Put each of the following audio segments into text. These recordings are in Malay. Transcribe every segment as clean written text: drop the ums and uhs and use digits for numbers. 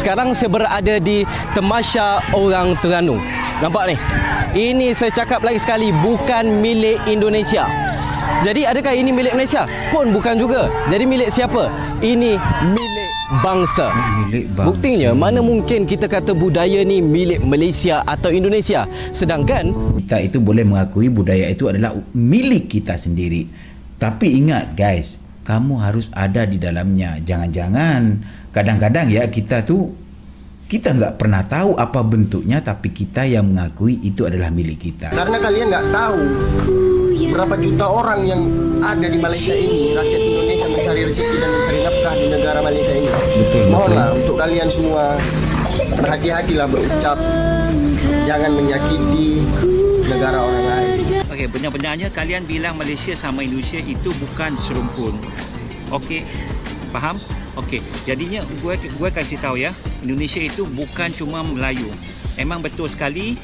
Sekarang saya berada di Tamasya Orang Terengganu. Nampak ni? Ini saya cakap lagi sekali, bukan milik Indonesia. Jadi adakah ini milik Malaysia? Pun bukan juga. Jadi milik siapa? Ini milik bangsa. Milik bangsa. Buktinya, mana mungkin kita kata budaya ni milik Malaysia atau Indonesia, sedangkan kita itu boleh mengakui budaya itu adalah milik kita sendiri. Tapi ingat guys, kamu harus ada di dalamnya. Jangan-jangan kadang-kadang ya kita nggak pernah tahu apa bentuknya, tapi kita yang mengakui itu adalah milik kita. Karena kalian nggak tahu berapa juta orang yang ada di Malaysia ini, rakyat Indonesia mencari rezeki dan mencari nafkah di negara Malaysia ini. Betul. Mohonlah untuk kalian semua berhati-hatilah berucap, jangan menyakiti negara orang lain. Okey, benar-benarnya kalian bilang Malaysia sama Indonesia itu bukan serumpun. Okey, faham? Okey, jadinya gue kasih tahu ya, Indonesia itu bukan cuma Melayu. Memang betul sekali,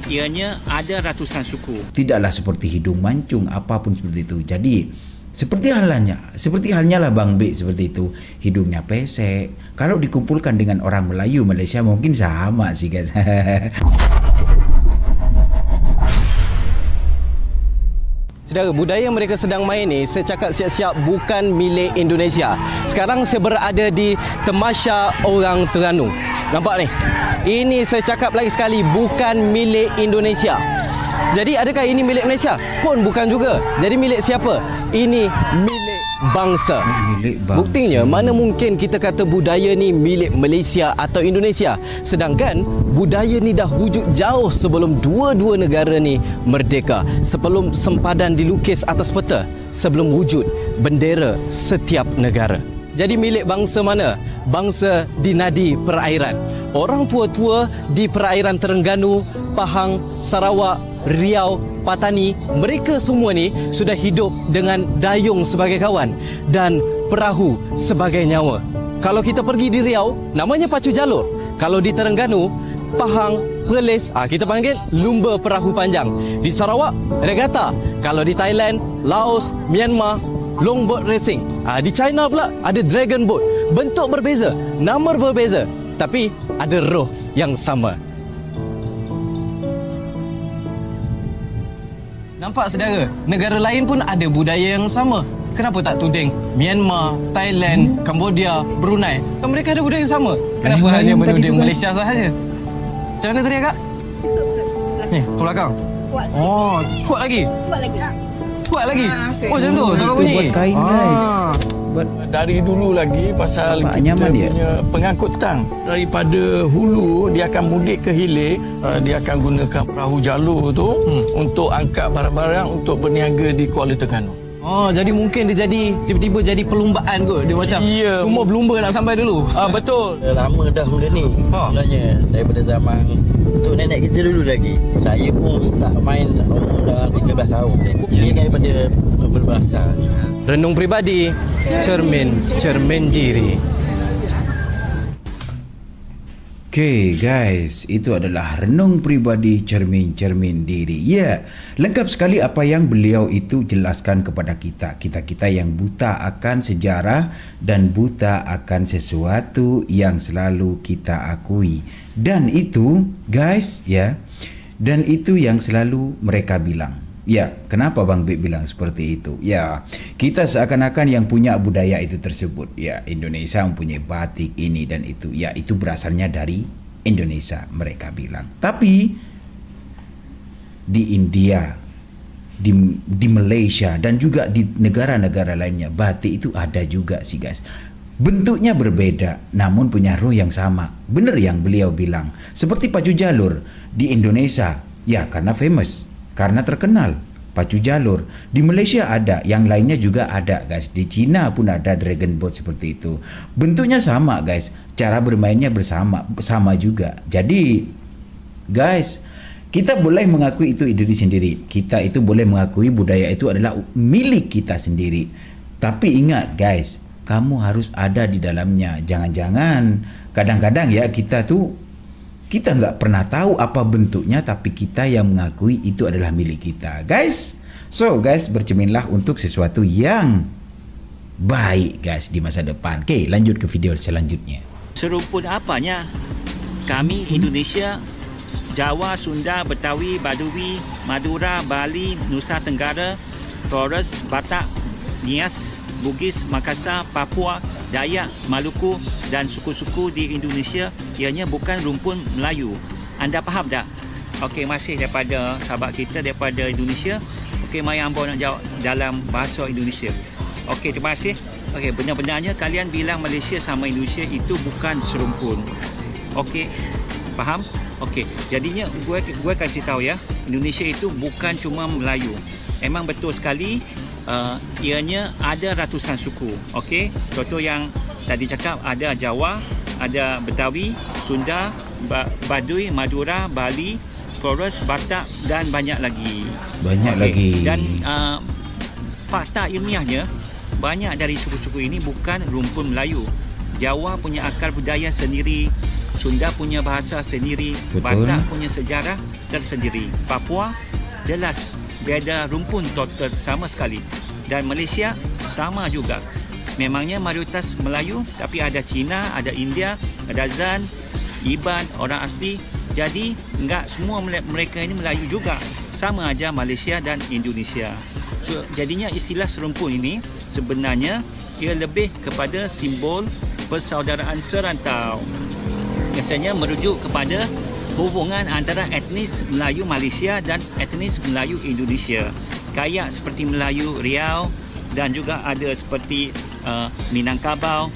ianya ada ratusan suku. Tidaklah seperti hidung mancung apapun seperti itu. Jadi seperti halnya lah Bang B seperti itu. Hidungnya pesek. Kalau dikumpulkan dengan orang Melayu Malaysia mungkin sama sih guys. saudara, budaya yang mereka sedang main ni, saya cakap siap-siap bukan milik Indonesia. Sekarang saya berada di Tamasya Orang Terengganu. Nampak ni? Ini saya cakap lagi sekali, bukan milik Indonesia. Jadi adakah ini milik Malaysia? Pun bukan juga. Jadi milik siapa? Ini milik bangsa. Milik bangsa. Buktinya, mana mungkin kita kata budaya ni milik Malaysia atau Indonesia, sedangkan budaya ni dah wujud jauh sebelum dua-dua negara ni merdeka, sebelum sempadan dilukis atas peta, sebelum wujud bendera setiap negara. Jadi milik bangsa mana? Bangsa di nadi perairan. Orang tua-tua di perairan Terengganu, Pahang, Sarawak, Riau, Patani, mereka semua ni sudah hidup dengan dayung sebagai kawan dan perahu sebagai nyawa. Kalau kita pergi di Riau, namanya pacu jalur. Kalau di Terengganu, Pahang, Perlis, kita panggil lumba perahu panjang. Di Sarawak, regata. Kalau di Thailand, Laos, Myanmar, longboat racing. Di China pula ada dragon boat. Bentuk berbeza, nama berbeza, tapi ada roh yang sama. Nampak saudara, negara lain pun ada budaya yang sama. Kenapa tak tuding Myanmar, Thailand, Cambodia, Brunei? Kan mereka ada budaya yang sama. Kenapa hanya menuding Malaysia sahaja? Macam mana tadi Kak? Ni, ke belakang. Oh, kuat lagi? Kuat lagi? Oh, macam tu sampai bunyi. Buat kain guys. Dari dulu lagi pasal apa, kita nyaman punya dia? Pengangkut tang daripada hulu, dia akan mudik ke hilir, dia akan gunakan perahu jalur tu untuk angkat barang-barang untuk berniaga di Kuala Terengganu. Oh, jadi mungkin dia jadi tiba-tiba jadi perlumbaan kot. Dia macam semua berlumba nak sampai dulu. Betul. Dah lama dah benda ni. Sebenarnya daripada zaman untuk nenek kita dulu lagi. Saya pun start main umur dah 13 tahun. Ini daripada berbahasa. Renung peribadi, cermin diri. Okay guys, itu adalah renung peribadi, cermin diri. Ya, lengkap sekali apa yang beliau itu jelaskan kepada kita yang buta akan sejarah dan buta akan sesuatu yang selalu kita akui. Dan itu guys, ya, dan itu yang selalu mereka bilang. Ya, kenapa Bang Bek bilang seperti itu? Ya, kita seakan-akan yang punya budaya itu tersebut. Ya, Indonesia mempunyai batik ini dan itu. Ya, itu berasalnya dari Indonesia, mereka bilang. Tapi di India, di Malaysia dan juga di negara-negara lainnya, batik itu ada juga sih guys. Bentuknya berbeda, namun punya roh yang sama. Benar yang beliau bilang. Seperti pacu jalur di Indonesia, ya karena famous, karena terkenal pacu jalur. Di Malaysia ada, yang lainnya juga ada guys. Di China pun ada dragon boat seperti itu. Bentuknya sama guys, cara bermainnya sama juga. Jadi guys, kita boleh mengakui itu diri sendiri. Kita itu boleh mengakui budaya itu adalah milik kita sendiri. Tapi ingat guys, kamu harus ada di dalamnya. Jangan-jangan kadang-kadang ya kita nggak pernah tahu apa bentuknya, tapi kita yang mengakui itu adalah milik kita guys. So guys, bercerminlah untuk sesuatu yang baik guys di masa depan. Oke, lanjut ke video selanjutnya. Serumpun apanya? Kami Indonesia, Jawa, Sunda, Betawi, Badui, Madura, Bali, Nusa Tenggara, Flores, Batak, Nias, Bugis, Makassar, Papua, Dayak, Maluku dan suku-suku di Indonesia ianya bukan rumpun Melayu. Anda faham tak? Okey, masih daripada sahabat kita daripada Indonesia. Okey, mari hamba nak jawab dalam bahasa Indonesia. Okey, terima kasih. Okey, benar-benarnya kalian bilang Malaysia sama Indonesia itu bukan serumpun. Okey, faham? Okey, jadinya gue kasih tahu ya, Indonesia itu bukan cuma Melayu. Memang betul sekali, ianya ada ratusan suku. Okey, contoh yang tadi cakap ada Jawa, ada Betawi, Sunda, Badui, Madura, Bali, Flores, Batak dan banyak lagi. Banyak lagi. Dan fakta ilmiahnya, banyak dari suku-suku ini bukan rumpun Melayu. Jawa punya akar budaya sendiri, Sunda punya bahasa sendiri, betul. Batak punya sejarah tersendiri. Papua jelas beda rumpun total sama sekali. Dan Malaysia sama juga. Memangnya mayoritas Melayu, tapi ada Cina, ada India, ada Zan, Iban, orang asli. Jadi enggak semua mereka ini Melayu juga. Sama aja Malaysia dan Indonesia. So, jadinya istilah serumpun ini sebenarnya ia lebih kepada simbol persaudaraan serantau. Biasanya merujuk kepada hubungan antara etnis Melayu Malaysia dan etnis Melayu Indonesia. Kayak seperti Melayu Riau dan juga ada seperti Minangkabau,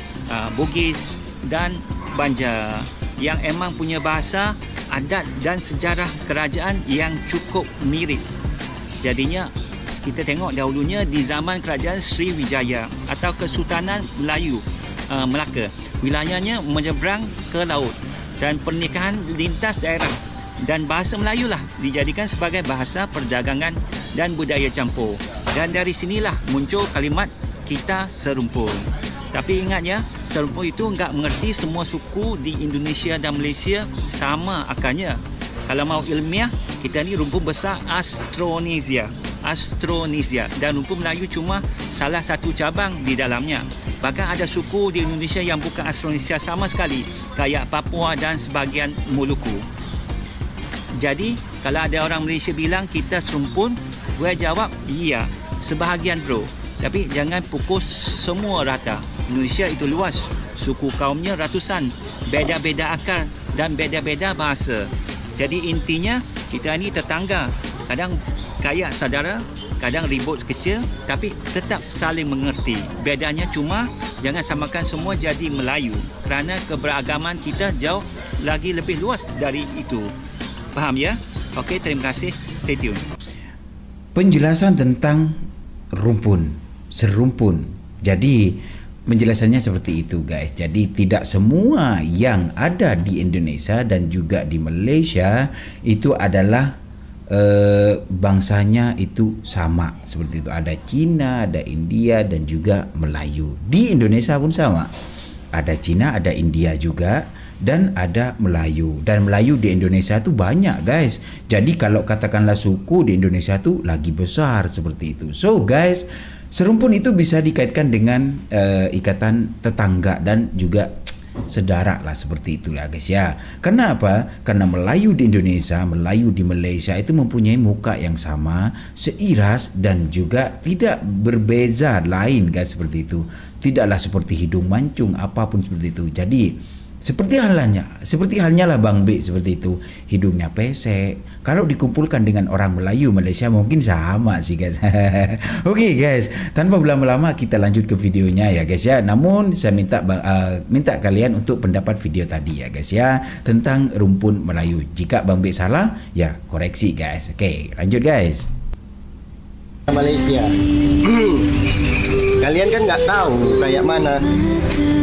Bugis dan Banjar yang emang punya bahasa, adat dan sejarah kerajaan yang cukup mirip. Jadinya kita tengok dahulunya di zaman kerajaan Sriwijaya atau Kesultanan Melayu Melaka, wilayahnya menyeberang ke laut dan pernikahan lintas daerah dan bahasa Melayu lah dijadikan sebagai bahasa perdagangan dan budaya campur. Dan dari sinilah muncul kalimat kita serumpun. Tapi ingat ya, serumpun itu enggak mengerti semua suku di Indonesia dan Malaysia sama akarnya. Kalau mau ilmiah, kita ni rumpun besar Austronesia. Dan rumpun Melayu cuma salah satu cabang di dalamnya. Bahkan ada suku di Indonesia yang bukan Austronesia sama sekali, kayak Papua dan sebahagian Moluku. Jadi, kalau ada orang Malaysia bilang kita serumpun, gue jawab, iya, sebahagian bro. Tapi jangan pukul semua rata. Indonesia itu luas, suku kaumnya ratusan, beda-beda akar dan beda-beda bahasa. Jadi intinya kita ni tetangga, kadang kayak saudara, kadang ribut kecil, tapi tetap saling mengerti. Bedanya cuma jangan samakan semua jadi Melayu, kerana keberagaman kita jauh lagi lebih luas dari itu. Faham ya? Okey, terima kasih. Stay tune. Penjelasan tentang rumpun, serumpun. Jadi penjelasannya seperti itu guys. Jadi tidak semua yang ada di Indonesia dan juga di Malaysia itu adalah bangsanya itu sama seperti itu. Ada Cina, ada India dan juga Melayu. Di Indonesia pun sama. Ada Cina, ada India juga dan ada Melayu. Dan Melayu di Indonesia tu banyak guys. Jadi kalau katakanlah suku di Indonesia tu lagi besar seperti itu. So guys, serumpun itu bisa dikaitkan dengan ikatan tetangga dan juga sedara lah, seperti itulah guys ya. Kenapa? Karena Melayu di Indonesia, Melayu di Malaysia itu mempunyai muka yang sama, seiras dan juga tidak berbeza lain guys, seperti itu. Tidaklah seperti hidung mancung apapun seperti itu. Jadi seperti halnya lah Bang B seperti itu, hidungnya pesek. Kalau dikumpulkan dengan orang Melayu Malaysia mungkin sama sih guys. Okey guys, tanpa berlama-lama kita lanjut ke videonya ya guys ya. Namun saya minta kalian untuk pendapat video tadi ya guys ya, tentang rumpun Melayu. Jika Bang B salah ya koreksi guys. Okey, lanjut guys. Malaysia. Kalian kan nggak tahu kayak mana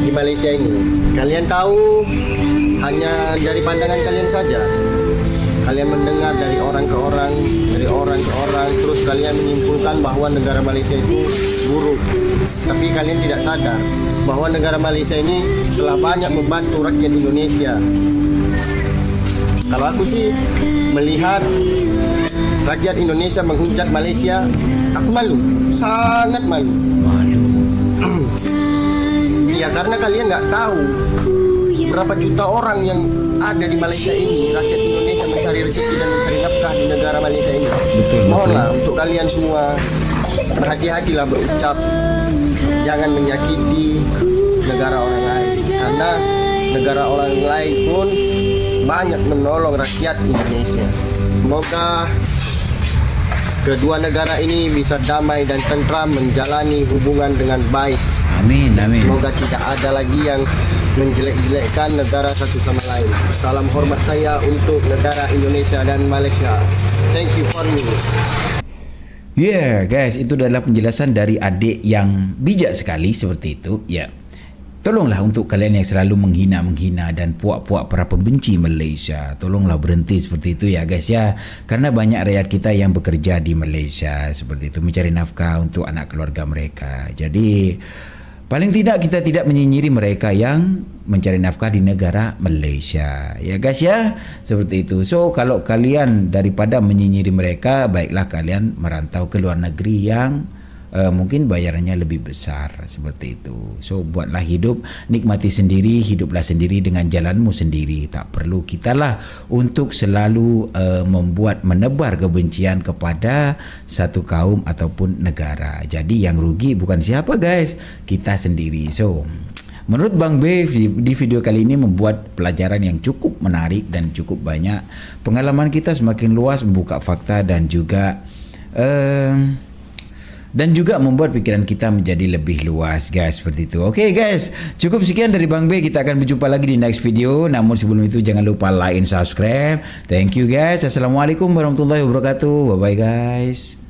di Malaysia ini. Kalian tahu hanya dari pandangan kalian saja. Kalian mendengar dari orang ke orang, terus kalian menyimpulkan bahwa negara Malaysia itu buruk. Tapi kalian tidak sadar bahwa negara Malaysia ini telah banyak membantu rakyat Indonesia. Kalau aku sih melihat rakyat Indonesia menghujat Malaysia, aku malu, sangat malu. Ya karena kalian nggak tahu berapa juta orang yang ada di Malaysia ini, rakyat Indonesia mencari rezeki dan mencari nafkah di negara Malaysia ini. Mohonlah untuk kalian semua berhati-hatilah berucap, jangan menyakiti negara orang lain, karena negara orang lain pun banyak menolong rakyat Indonesia. Semoga kedua negara ini bisa damai dan tentram menjalani hubungan dengan baik. Amin, amin. Semoga tidak ada lagi yang menjelek-jelekkan negara satu sama lain. Salam hormat saya untuk negara Indonesia dan Malaysia. Thank you for me. Yeah, guys, itu adalah penjelasan dari adik yang bijak sekali seperti itu. Ya. Tolonglah untuk kalian yang selalu menghina-menghina dan puak-puak para pembenci Malaysia, tolonglah berhenti seperti itu ya guys ya. Karena banyak rakyat kita yang bekerja di Malaysia seperti itu, mencari nafkah untuk anak keluarga mereka. Jadi paling tidak kita tidak menyinyiri mereka yang mencari nafkah di negara Malaysia. Ya guys ya, seperti itu. So kalau kalian daripada menyinyiri mereka, baiklah kalian merantau ke luar negeri yang mungkin bayarannya lebih besar seperti itu. So buatlah hidup, nikmati sendiri, hiduplah sendiri dengan jalanmu sendiri. Tak perlu kita lah untuk selalu menebar kebencian kepada satu kaum ataupun negara. Jadi yang rugi bukan siapa guys, kita sendiri. So menurut Bang B, di video kali ini membuat pelajaran yang cukup menarik dan cukup banyak. Pengalaman kita semakin luas, membuka fakta dan juga membuat pikiran kita menjadi lebih luas guys, seperti itu. Oke guys, cukup sekian dari Bang B. Kita akan berjumpa lagi di next video. Namun sebelum itu jangan lupa like and subscribe. Thank you guys. Assalamualaikum warahmatullahi wabarakatuh. Bye bye guys.